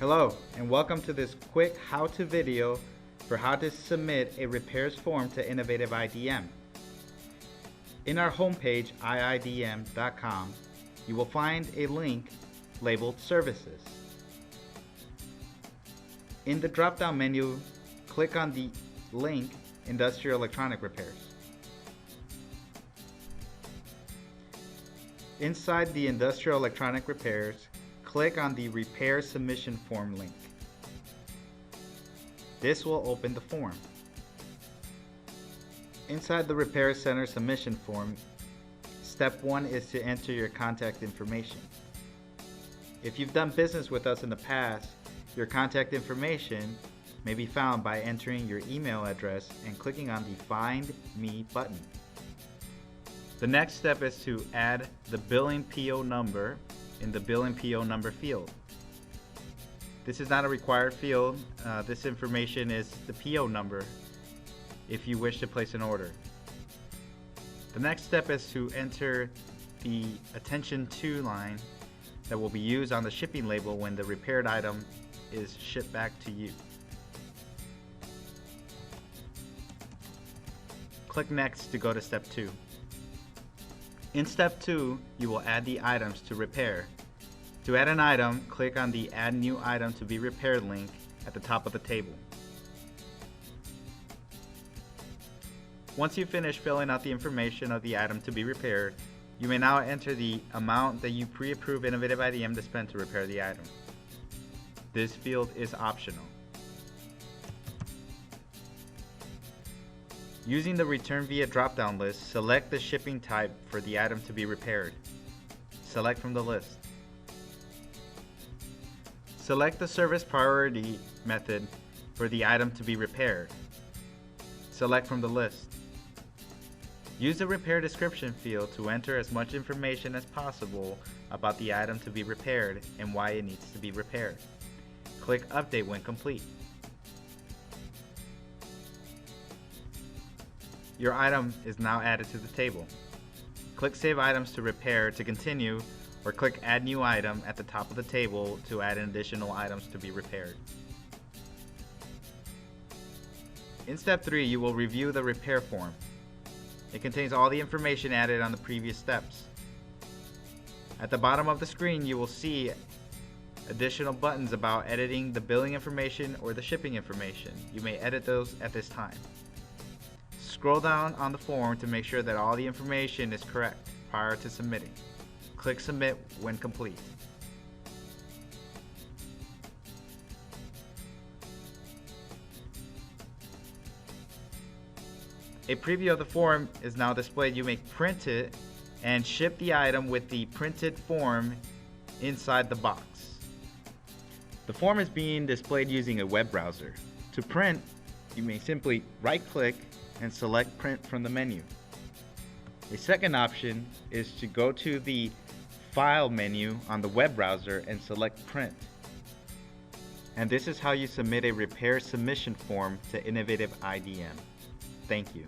Hello and welcome to this quick how-to video for how to submit a repairs form to Innovative-IDM. In our homepage iidm.com, you will find a link labeled Services. In the drop-down menu, click on the link Industrial Electronic Repairs. Inside the Industrial Electronic Repairs, click on the Repair Submission Form link. This will open the form. Inside the Repair Center submission form, step 1 is to enter your contact information. If you've done business with us in the past, your contact information may be found by entering your email address and clicking on the Find Me button. The next step is to add the billing PO number in the billing PO number field. This is not a required field. This information is the PO number if you wish to place an order. The next step is to enter the Attention To line that will be used on the shipping label when the repaired item is shipped back to you. Click Next to go to step 2. In step 2, you will add the items to repair. To add an item, click on the Add New Item to be Repaired link at the top of the table. Once you finish filling out the information of the item to be repaired, you may now enter the amount that you pre-approve Innovative-IDM to spend to repair the item. This field is optional. Using the Return Via drop-down list, select the shipping type for the item to be repaired. Select from the list. Select the service priority method for the item to be repaired. Select from the list. Use the repair description field to enter as much information as possible about the item to be repaired and why it needs to be repaired. Click Update when complete. Your item is now added to the table. Click Save Items to Repair to continue, or click Add New Item at the top of the table to add additional items to be repaired. In step 3, you will review the repair form. It contains all the information added on the previous steps. At the bottom of the screen, you will see additional buttons about editing the billing information or the shipping information. You may edit those at this time. Scroll down on the form to make sure that all the information is correct prior to submitting. Click Submit when complete. A preview of the form is now displayed. You may print it and ship the item with the printed form inside the box. The form is being displayed using a web browser. To print, you may simply right-click and select Print from the menu. A second option is to go to the File menu on the web browser and select Print. And this is how you submit a repair submission form to Innovative-IDM. Thank you.